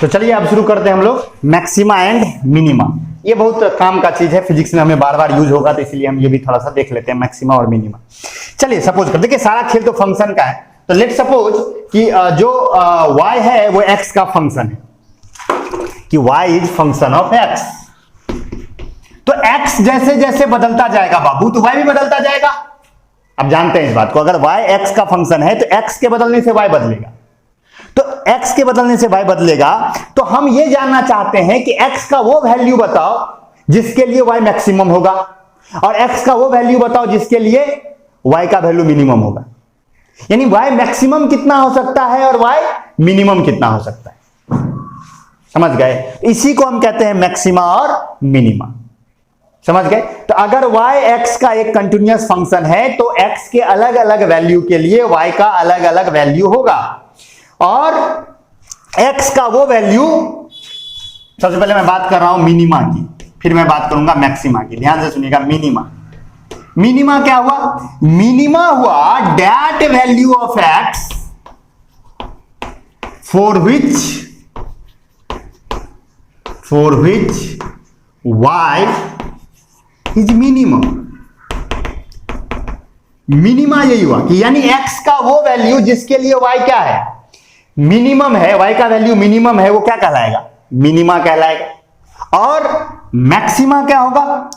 तो चलिए अब शुरू करते हैं हम लोग मैक्सिमा एंड मिनिमा। ये बहुत काम का चीज है, फिजिक्स में हमें बार बार यूज होगा, तो इसलिए हम ये भी थोड़ा सा देख लेते हैं मैक्सिमा और मिनिमा। चलिए सपोज कर, देखिए सारा खेल तो फंक्शन का है, तो लेट सपोज कि जो y है वो x का फंक्शन है, कि y is function of x। तो x जैसे जैसे बदलता जाएगा बाबू, तो y भी बदलता जाएगा। अब जानते हैं इस बात को, अगर y x का फंक्शन है तो x के बदलने से y बदलेगा, तो x के बदलने से y बदलेगा। तो हम ये जानना चाहते हैं कि x का वो वैल्यू बताओ जिसके लिए y मैक्सिमम होगा, और x का वो वैल्यू बताओ जिसके लिए y का वैल्यू मिनिमम होगा। यानी y मैक्सिमम कितना हो सकता है और y मिनिमम कितना हो सकता है। समझ गए? इसी को हम कहते हैं मैक्सिमा और मिनिमा। समझ गए? तो अगर y x का एक कंटिन्यूअस फंक्शन है तो x के अलग अलग वैल्यू के लिए y का अलग अलग वैल्यू होगा, और x का वो वैल्यू, सबसे पहले मैं बात कर रहा हूं मिनिमा की, फिर मैं बात करूंगा मैक्सिमा की। ध्यान से सुनिएगा। मिनिमा क्या हुआ? मिनिमा हुआ that value of x for which y is minimum. Minima यही हुआ कि यानी x का वो वैल्यू जिसके लिए y क्या है, मिनिमम है, y का वैल्यू मिनिमम है, वो क्या कहलाएगा? मिनिमा कहलाएगा। और मैक्सिमा क्या होगा?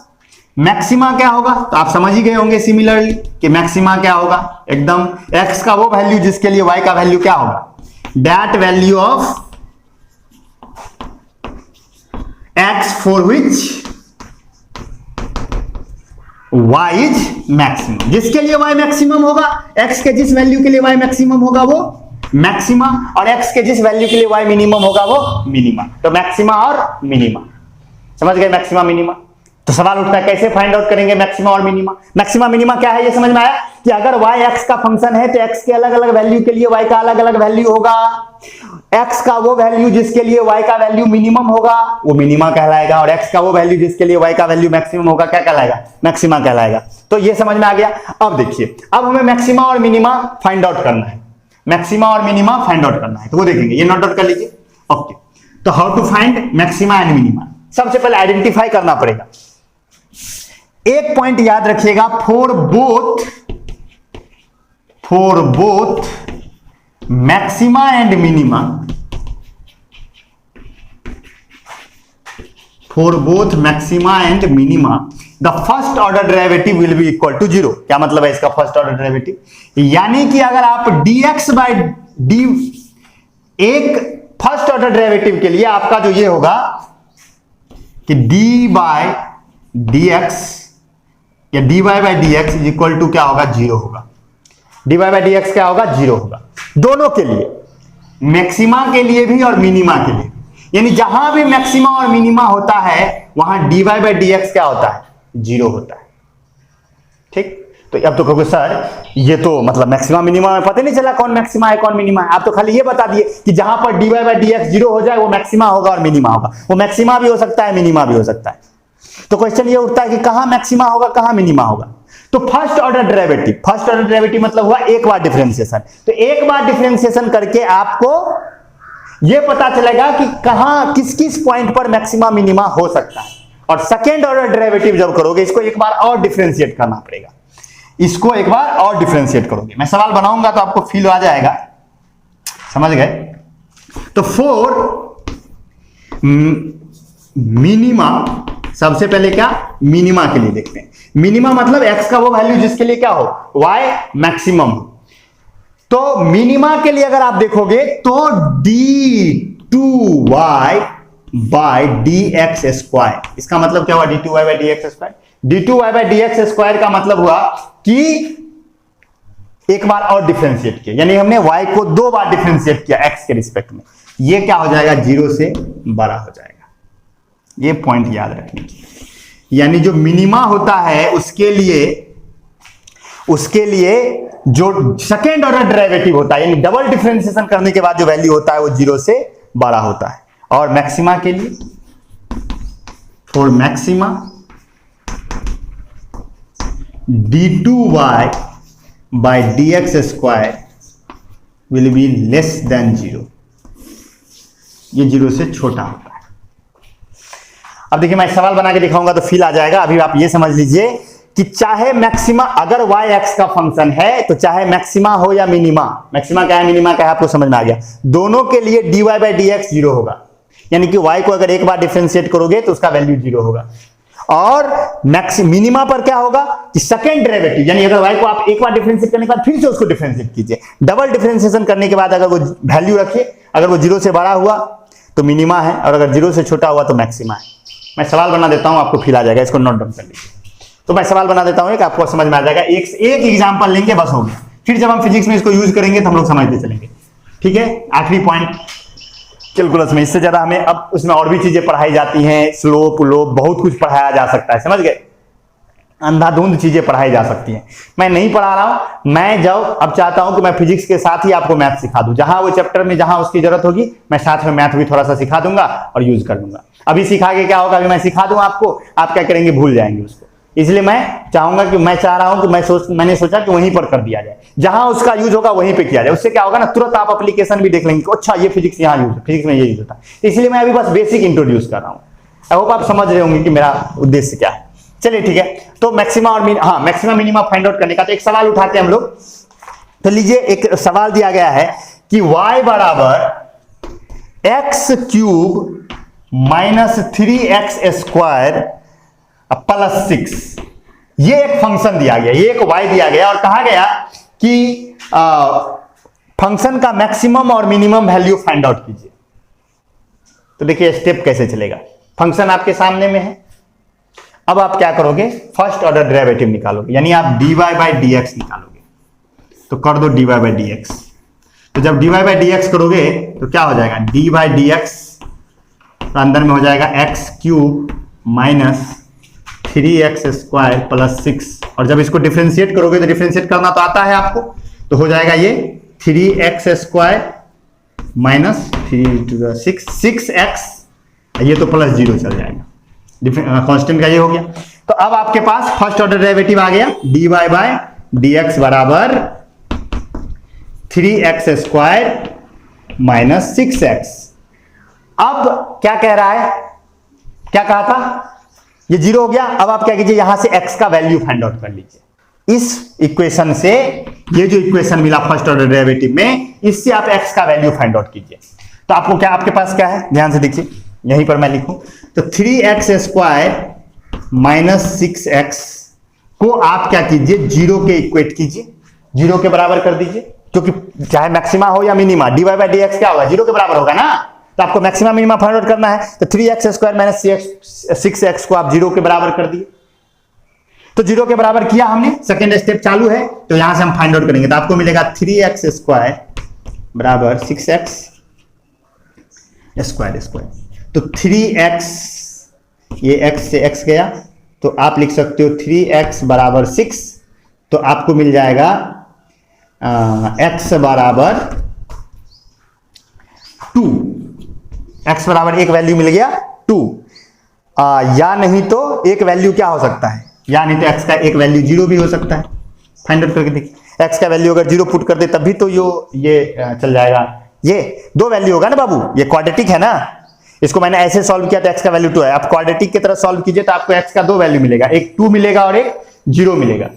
मैक्सिमा क्या होगा? तो आप समझ ही गए होंगे सिमिलरली कि मैक्सिमा क्या होगा, एकदम x का वो वैल्यू जिसके लिए y का वैल्यू क्या होगा, that value of x for which y is maximum. जिसके लिए y मैक्सिमम होगा, x के जिस वैल्यू के लिए y मैक्सिमम होगा वो मैक्सिमा, और x के जिस वैल्यू के लिए y मिनिमम होगा वो मिनिमा। तो मैक्सिमा और मिनिमा। समझ गए? Maxima minima. तो सवाल उठता है कैसे फाइंड आउट करेंगे मैक्सिमा और मिनिमा। मैक्सिमा मिनिमा क्या है ये समझ में आया कि अगर y x का फंक्शन है तो x के अलग अलग वैल्यू के लिए y का अलग अलग वैल्यू होगा, x का वो वैल्यू जिसके लिए y का वैल्यू मिनिमम होगा वो मिनिमा कहलाएगा, और x का वो वैल्यू जिसके लिए y का वैल्यू मैक्सिमम होगा क्या कहलाएगा? मैक्सिमा कहलाएगा। तो ये समझ में आ गया। अब देखिए, अब हमें मैक्सिमा और मिनिमा फाइंड आउट करना है। मैक्सिमा और मिनिमा फाइंड आउट करना है, तो वो देखेंगे, ये नोट आउट कर लीजिए। ओके, तो how to find maxima and minima. सबसे पहले आइडेंटिफाई करना पड़ेगा। एक पॉइंट याद रखिएगा, for both maxima and minima, for both maxima and minima the first order derivative will be equal to 0। क्या मतलब है इसका फर्स्ट ऑर्डर डेरिवेटिव? यानी कि अगर आप dx बाय डी, एक फर्स्ट ऑर्डर डेरिवेटिव के लिए आपका जो ये होगा कि d बाय dx या dy by dx is equal to क्या होगा? 0 होगा। dy बाय dx क्या होगा? 0 होगा। दोनों के लिए, मैक्सिमा के लिए भी और मिनिमा के लिए। यानी जहां भी मैक्सिमा और मिनिमा होता है वहां dy बाय dx क्या होता है? 0 होता है। ठीक, तो अब तो कहोगे सर ये तो मतलब मैक्सिमा मिनिमा में पता नहीं चला कौन मैक्सिमा है कौन मिनिमा है। आप तो खाली ये बता दिए कि जहां पर dy बाय dx 0 हो जाए वो मैक्सिमा होगा और मिनिमा होगा। वो मैक्सिमा भी हो सकता है, मिनिमा भी हो सकता है। तो क्वेश्चन ये उठता है कि कहां मैक्सिमा होगा कहां मिनिमा होगा। तो फर्स्ट ऑर्डर डेरिवेटिव मतलब हुआ एक बार डिफरेंशिएशन। तो एक बार डिफरेंशिएशन करके आपको यह पता चलेगा कि कहां किस किस पॉइंट पर मैक्सिमा मिनिमा हो सकता है। और सेकेंड ऑर्डर डेरिवेटिव जब करोगे, इसको एक बार और डिफरेंशिएट करना पड़ेगा, इसको एक बार और डिफरेंशिएट करोगे। मैं सवाल बनाऊंगा तो आपको फील आ जाएगा। समझ गए? तो फॉर मिनिमा, सबसे पहले क्या मिनिमा के लिए देखते हैं। मिनिमा मतलब x का वो वैल्यू जिसके लिए क्या हो, y मैक्सिमम। तो मिनिमा के लिए अगर आप देखोगे तो d2y बाय dx स्क्वायर, इसका मतलब क्या हुआ? d2y by dx square. d2y by dx square का मतलब हुआ कि एक बार और डिफरेंशिएट किया, यानी हमने y को 2 बार डिफरेंशिएट किया x के रिस्पेक्ट में। ये क्या हो जाएगा? 0 से बड़ा हो जाएगा। ये पॉइंट याद रखने की। यानी जो मिनिमा होता है उसके लिए जो सेकेंड ऑर्डर डेरिवेटिव होता है, यानी डबल डिफरेंशिएशन करने के बाद जो वैल्यू होता है वो 0 से बड़ा होता है। और मैक्सिमा के लिए, for maxima d2y by dx square will be less than 0। ये 0 से छोटा होता है। अब देखिए मैं सवाल बना के दिखाऊंगा तो फील आ जाएगा। अभी आप ये समझ लीजिए कि चाहे मैक्सिमा, अगर y x का फंक्शन है तो चाहे मैक्सिमा हो या मिनिमा, मैक्सिमा क्या है मिनिमा क्या है आपको समझ में आ गया, दोनों के लिए dy बाई डी एक्स 0 होगा। यानी कि y को अगर एक बार डिफरेंशिएट करोगे तो उसका वैल्यू 0 होगा। और मिनिमा पर क्या होगा कि सेकंड डेरिवेटिव, यानी अगर y को आप एक बार डिफरेंशिएट करने के बाद फिर से उसको डिफरेंशिएट कीजिए, डबल डिफरेंशिएशन करने के बाद अगर वो वैल्यू रखिए, अगर वो 0 से बड़ा हुआ तो मिनिमा है और अगर 0 से छोटा हुआ तो मैक्सिमा है। मैं सवाल बना देता हूं, आपको फील आ जाएगा, इसको नोट डाउन कर लीजिए। तो मैं सवाल बना देता हूं एक, आपको समझ में आ जाएगा। एक एग्जांपल लेंगे बस हो गया, फिर जब हम फिजिक्स में इसको यूज करेंगे तो हम लोग समझते चलेंगे। ठीक है, आखिरी पॉइंट कैलकुलस में, इससे ज्यादा हमें अब उसमें और भी चीजें पढ़ाई जाती हैं, स्लोप लोप बहुत कुछ पढ़ाया जा सकता है, समझ गए, अंधाधुंध चीजें पढ़ाई जा सकती हैं। मैं नहीं पढ़ा रहा हूं, मैं जब अब चाहता हूं कि मैं फिजिक्स के साथ ही आपको मैथ सिखा दूं, जहां वो चैप्टर में जहां उसकी जरूरत होगी मैं साथ में मैथ भी थोड़ा सा सिखा दूंगा और यूज कर दूंगा। अभी सिखा के क्या होगा, अभी मैं सिखा दूं आपको, आप क्या करेंगे, भूल जाएंगे उसको। इसलिए मैं चाहूंगा कि मैं चाह रहा हूं कि मैंने सोचा कि वहीं पर कर दिया जाए, जहां उसका यूज होगा वहीं पे किया जाए। उससे क्या होगा ना, तुरंत आप एप्लीकेशन भी देख लेंगे, अच्छा ये फिजिक्स यहाँ यूज, फिजिक्स में ये यूज होता है। इसलिए मैं अभी बस बेसिक इंट्रोड्यूस कर रहा हूं। आई होप आप समझ रहे होंगे कि मेरा उद्देश्य क्या है। चलिए ठीक है, तो मैक्सिमा और मैक्सिमा मिनिमा फाइंड आउट करने का तो एक सवाल उठाते हैं हम लोग। तो लीजिए एक सवाल दिया गया है कि y बराबर x cube minus 3x square plus 6, ये एक फंक्शन दिया गया, ये एक y दिया गया और कहा गया कि फंक्शन का मैक्सिमम और मिनिमम वैल्यू फाइंड आउट कीजिए। तो देखिए स्टेप कैसे चलेगा, फंक्शन आपके सामने में है। अब आप क्या करोगे, फर्स्ट ऑर्डर डेरिवेटिव निकालोगे, यानी आप dy बाई डी एक्स निकालोगे। तो कर दो dy बाई डी एक्स। तो जब dy बाई डी एक्स करोगे तो क्या हो जाएगा, d बाई डी एक्स, तो अंदर में हो जाएगा x cube minus 3x square plus 6, और जब इसको डिफरेंशिएट करोगे तो डिफरेंशिएट करना तो आता है आपको, तो हो जाएगा ये 3x स्क्वायर माइनस 6x, ये तो प्लस 0 चल जाएगा, कांस्टेंट का ये हो गया। तो अब आपके पास फर्स्ट ऑर्डर डेरिवेटिव आ गया, dy बाई डी एक्स बराबर 3x स्क्वायर माइनस 6x। अब क्या कह रहा है, क्या कहा था, ये 0 हो गया। अब आप क्या कीजिए, यहां से x का वैल्यू फाइंड आउट कर लीजिए। इस इक्वेशन से, ये जो इक्वेशन मिला फर्स्ट ऑर्डर डेरिवेटिव में, इससे आप x का वैल्यू फाइंड आउट कीजिए। तो आपको क्या, आपके पास क्या है, ध्यान से देखिए, यहीं पर मैं लिखूं तो 3x स्क्वायर माइनस 6x को आप क्या कीजिए, 0 के इक्वेट कीजिए, 0 के बराबर कर दीजिए, क्योंकि चाहे मैक्सिमा हो या minima, dy by D x क्या होगा, 0 के बराबर होगा ना। तो आपको मैक्सिमा मिनिमा फाइंड आउट करना है, तो 3x स्क्वायर माइनस 6x को आप 0 के बराबर कर दिए। तो 0 के बराबर किया हमने, सेकेंड स्टेप चालू है, तो यहां से हम फाइंड आउट करेंगे। तो आपको मिलेगा 3x स्क्वायर बराबर 6x स्क्वायर स्क्वायर, तो 3x, ये x से x गया, तो आप लिख सकते हो 3x बराबर 6, तो आपको मिल जाएगा x बराबर 2, x बराबर एक वैल्यू मिल गया 2, या नहीं तो एक वैल्यू क्या हो सकता है, या नहीं तो x का एक वैल्यू 0 भी हो सकता है। फाइंड आउट करके देखिए, x का वैल्यू अगर 0 पुट कर दे तब भी तो ये चल जाएगा, ये 2 वैल्यू होगा ना बाबू, ये क्वाड्रेटिक है ना, इसको मैंने ऐसे सॉल्व किया तो x का वैल्यू 2 है। आप क्वाड्रेटिक की तरह सॉल्व कीजिए तो आपको x का 2 वैल्यू मिलेगा, एक 2 मिलेगा और एक 0 मिलेगा,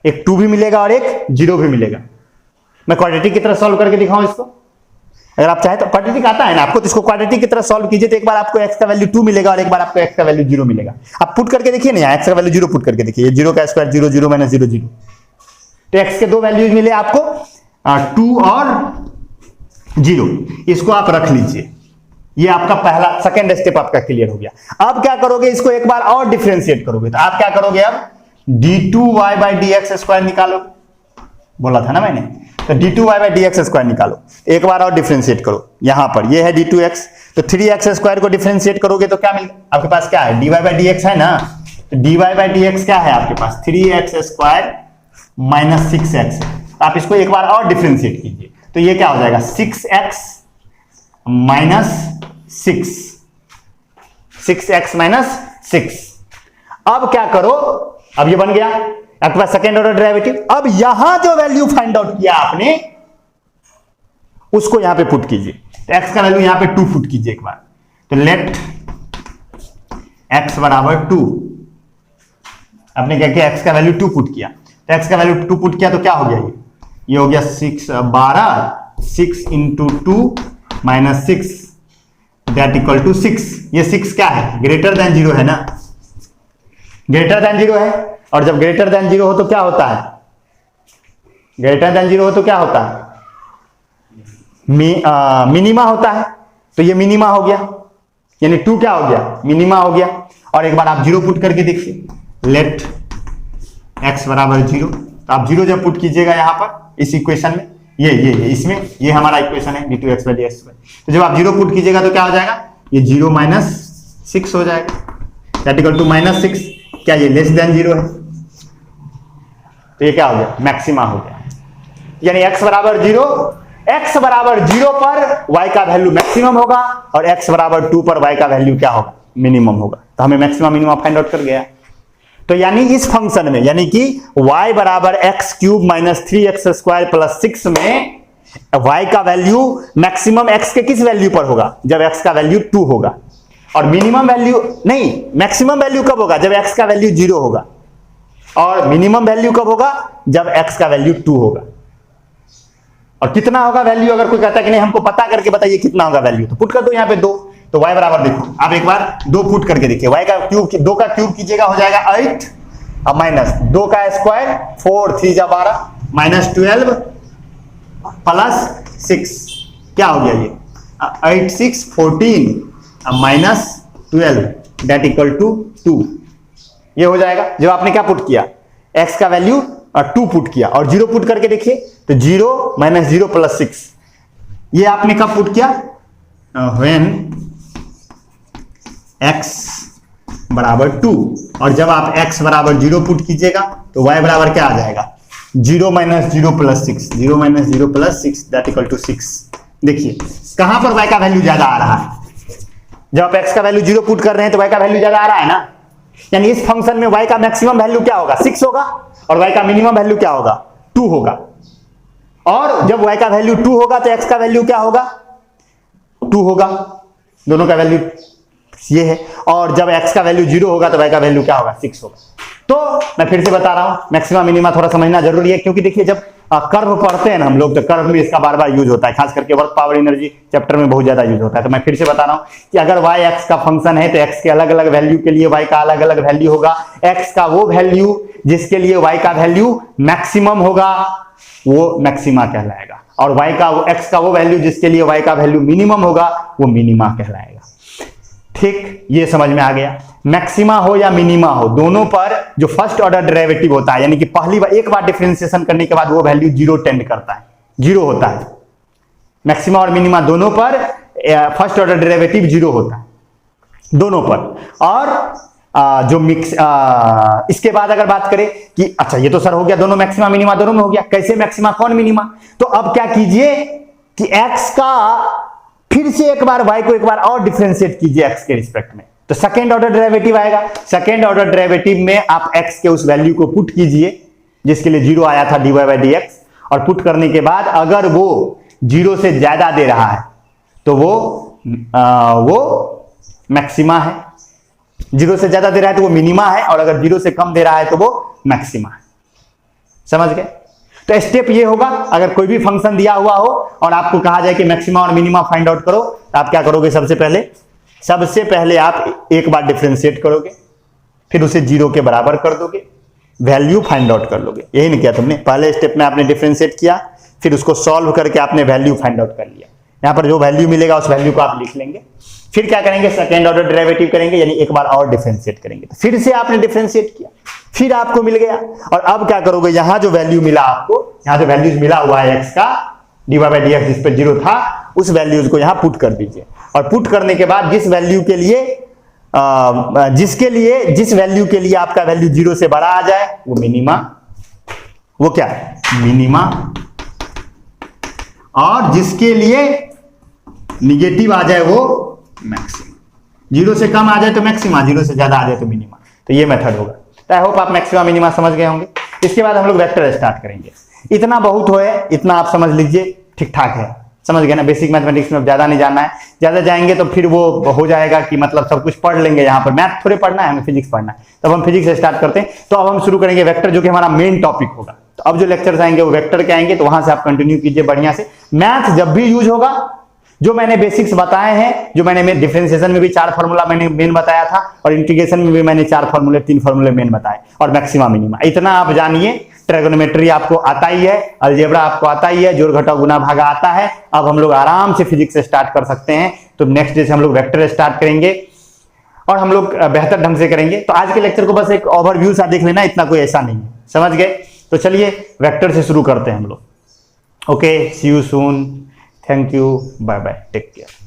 एक 2 भी मिलेगा और एक 0 भी मिलेगा। मैं क्वाड्रेटिक की तरह सॉल्व करके दिखाऊं इसको, अगर आप चाहे तो, क्वाड्रेटिक आता है ना आपको, तो इसको क्वाड्रेटिक की तरह सॉल्व कीजिए तो एक बार आपको x का वैल्यू 2 मिलेगा और एक बार आपको x का वैल्यू 0 मिलेगा। आप पुट करके देखिए ना, x का वैल्यू 0 पुट करके देखिए, 0 का स्क्वायर 0, 0 माइनस 0 0, तो x के 2 वैल्यूज मिले आपको 2 और 0, इसको आप रख लीजिए। ये आपका पहला सेकंड स्टेप आपका क्लियर हो गया। अब क्या करोगे, इसको एक बार और डिफरेंशिएट करोगे, तो आप क्या करोगे, अब d2y by D x square निकालो, बोला था ना मैंने, तो d2y by D x square निकालो, एक बार और डिफरेंशिएट करो। यहां पर ये है d2x, तो 3x स्क्वायर को डिफरेंशिएट करोगे तो क्या मिलेगा, आपके पास क्या है, dy बाई डी एक्स है ना, तो dy बाई डी एक्स क्या है आपके पास, 3x स्क्वायर माइनस 6x। आप इसको एक बार और डिफरेंशिएट कीजिए, तो ये क्या हो जाएगा, 6x माइनस 6x माइनस 6। अब क्या करो, अब ये बन गया आपके पास सेकेंड ऑर्डर डेरिवेटिव। अब यहां जो वैल्यू फाइंड आउट किया आपने, उसको यहां पे पुट कीजिए। तो x का वैल्यू यहां पे 2 पुट कीजिए एक बार। तो लेट x बराबर 2, आपने क्या किया, x का वैल्यू 2 पुट किया। तो x का वैल्यू 2 पुट किया तो क्या हो गया, ये हो गया 6 into 2 minus 6 that equal to 6। ये 6 क्या है, ग्रेटर देन 0 है ना, ग्रेटर देन 0 है। और जब ग्रेटर देन 0 हो तो क्या होता है, ग्रेटर देन 0 हो तो क्या होता है, मिनिमा होता है। तो ये मिनिमा हो गया, यानी 2 क्या हो गया, मिनिमा हो गया। और एक बार आप 0 पुट करके देखिए, लेट x बराबर 0। तो आप 0 जब पुट कीजिएगा यहां पर इस इक्वेशन में, ये इसमें, ये हमारा इक्वेशन है d2x by dx। तो जब आप 0 पुट कीजिएगा तो क्या हो जाएगा, ये 0 माइनस 6 हो जाएगा दैट इक्वल टू -6। क्या ये लेस देन 0 है, तो ये क्या हो गया, मैक्सिमा हो गया। यानी x बराबर 0, x बराबर 0 पर y का वैल्यू मैक्सिमम होगा और x बराबर 2 पर y का वैल्यू क्या होगा, मिनिमम होगा। तो हमें मैक्सिमम मिनिमम फाइंड आउट कर गया। तो यानी इस फंक्शन में, यानी कि y बराबर x cube minus 3x square plus 6 में y का वैल्यू मैक्सिमम x के किस वैल्यू पर होगा, जब x का वैल्यू 2 होगा। और मिनिमम वैल्यू नहीं, मैक्सिमम वैल्यू कब होगा, जब x का वैल्यू 0 होगा। और मिनिमम वैल्यू कब होगा, जब x का वैल्यू 2 होगा। और कितना होगा वैल्यू, अगर कोई कहता है कि नहीं हमको पता करके बताइए कितना होगा वैल्यू, तो पुट कर दो यहाँ पे 2। तो y बराबर देखो, आप एक बार 2 पुट करके देखिए, y का क्यूब, 2 का क्यूब कीजिएगा हो जाएगा 8, अब माइनस 2 का स्क्वायर 4 3 जा 12 माइनस 12 प्लस 6, क्या हो गया ये 8 6 14 अब माइनस 12 दैट इक्वल टू 2। ये हो जाएगा जब आपने क्या पुट किया, x का वैल्यू 2 पुट किया और 0 पुट करके देखिए, तो 0 माइनस 0 प्लस 6, ये आपने कब पुट किया, व्हेन x बराबर 2। और जब आप x बराबर 0 पुट कीजिएगा तो y बराबर क्या आ जाएगा, 0 minus 0 plus 6, 0 minus 0 plus 6 that equal to 6। देखिए कहां पर y का वैल्यू ज्यादा आ रहा है, जब आप x का वैल्यू 0 पुट कर रहे हैं तो y का वैल्यू ज्यादा आ रहा है ना। यानी इस फंक्शन में y का मैक्सिमम वैल्यू क्या होगा, 6 होगा, और y का मिनिमम वैल्यू क्या होगा, 2 होगा। और जब y का वैल्यू 2 होगा तो x का वैल्यू क्या होगा, 2 होगा, दोनों का वैल्यू ये है। और जब x का वैल्यू 0 होगा तो y का वैल्यू क्या होगा, 6 होगा। तो मैं फिर से बता रहा हूं, मैक्सिमा मिनिमा थोड़ा समझना जरूरी है, क्योंकि देखिए जब कर्व पढ़ते हैं ना हम लोग, तो कर्व में इसका बार बार यूज होता है, खास करके वर्क पावर एनर्जी चैप्टर में बहुत ज्यादा यूज होता है। तो मैं फिर से बता रहा हूं कि अगर y x का फंक्शन है तो x के अलग अलग वैल्यू के लिए y का अलग अलग वैल्यू होगा। x का वो वैल्यू जिसके लिए y का वैल्यू मैक्सिमम होगा वो मैक्सिमा कहलाएगा, और x का वो वैल्यू जिसके लिए y का वैल्यू मिनिमम होगा वो मिनिमा कहलाएगा। ठीक, ये समझ में आ गया। मैक्सिमा हो या मिनिमा हो, दोनों पर जो फर्स्ट ऑर्डर डेरिवेटिव होता है, यानी कि पहली बार एक बार डिफरेंशिएशन करने के बाद वो वैल्यू 0 टेंड करता है, 0 होता है। मैक्सिमा और मिनिमा दोनों पर फर्स्ट ऑर्डर डेरिवेटिव 0 होता है दोनों पर। और जो मिक्स इसके बाद अगर बात करें कि अच्छा ये तो सर हो गया दोनों मैक्सिमा मिनिमा दोनों में हो गया, कैसे मैक्सिमा कौन मिनिमा, तो अब क्या कीजिए कि x का फिर से एक बार y को एक बार और डिफरेंशिएट कीजिए x के रिस्पेक्ट में, तो सेकेंड ऑर्डर डेरिवेटिव आएगा। सेकेंड ऑर्डर डेरिवेटिव में आप x के उस वैल्यू को पुट कीजिए जिसके लिए 0 आया था dy by dx, और पुट करने के बाद अगर वो 0 से ज्यादा दे रहा है तो वो मैक्सिमा है, 0 से ज्यादा दे रहा है तो वो मिनिमा है, और अगर 0 से कम दे रहा है तो वो मैक्सिमा है। समझ गए। तो स्टेप ये होगा, अगर कोई भी फंक्शन दिया हुआ हो और आपको कहा जाए कि मैक्सिमा और मिनिमा फाइंड आउट करो, तो आप क्या करोगे, सबसे पहले आप एक बार डिफरेंशिएट करोगे, फिर उसे 0 के बराबर कर दोगे, वैल्यू फाइंड आउट कर लोगे। यही नहीं किया तुमने, पहले स्टेप में आपने डिफरेंशिएट किया, फिर उसको सॉल्व करके आपने वैल्यू फाइंड आउट कर लिया। यहां पर जो वैल्यू मिलेगा उस वैल्यू को आप लिख लेंगे, फिर क्या करेंगे, सेकेंड ऑर्डर डेरिवेटिव करेंगे, यानी एक बार और डिफरेंशिएट करेंगे। तो फिर से आपने डिफरेंशिएट किया, फिर आपको मिल गया, और अब क्या करोगे, यहां जो वैल्यू मिला आपको, यहां जो वैल्यूज मिला हुआ है x का dy by dx जिस पे 0 था, उस वैल्यूज को यहां पुट कर दीजिए। और पुट करने के बाद जिस वैल्यू के लिए जिस वैल्यू के लिए आपका वैल्यू 0 से बड़ा आ जाए वो मिनिमा, वो क्या है, मिनिमा, और जिसके लिए निगेटिव आ जाए वो मैक्सिमा। 0 से कम आ जाए तो मैक्सिमा, 0 से ज्यादा आ जाए तो मिनिमा। तो ये मेथड होगा। तो आई होप आप मैक्सिमा मिनिमा समझ गए होंगे। इसके बाद हम लोग वेक्टर स्टार्ट करेंगे। इतना बहुत हो है, इतना आप समझ लीजिए, ठीक ठाक है। समझ गए ना। बेसिक मैथमेटिक्स में ज्यादा नहीं जानना है, ज्यादा जाएंगे तो फिर वो हो जाएगा कि मतलब सब कुछ पढ़ लेंगे, यहाँ पर मैथ थोड़े पढ़ना है, हमें फिजिक्स पढ़ना है। तब हम फिजिक्स से स्टार्ट करते हैं। तो अब हम शुरू करेंगे वेक्टर, जो कि हमारा मेन टॉपिक होगा। तो अब जो लेक्चर्स आएंगे वो वेक्टर के आएंगे, तो वहां से आप कंटिन्यू कीजिए बढ़िया से। मैथ जब भी यूज होगा, जो मैंने बेसिक्स बताए हैं, जो मैंने डिफरेंशिएशन में भी 4 फार्मूला मैंने मेन बताया था, और इंटीग्रेशन में भी मैंने 3 फार्मूले मेन बताए, और मैक्सिमा मिनिमा, इतना आप जानिए। ट्रिगोनोमेट्री आपको आता ही है, अलजेब्रा आपको आता ही है, जोड़ घटाव गुना भागा आता है। अब हम लोग आराम से फिजिक्स से स्टार्ट कर सकते हैं। तो नेक्स्ट डे से हम लोग वेक्टर स्टार्ट करेंगे, और हम लोग बेहतर ढंग से करेंगे। तो आज के लेक्चर को बस एक ओवरव्यू सा देख लेना, इतना कोई ऐसा नहीं है, समझ गए। तो चलिए वेक्टर से शुरू करते हैं हम लोग। Okay, see you soon, thank you, bye bye, take care.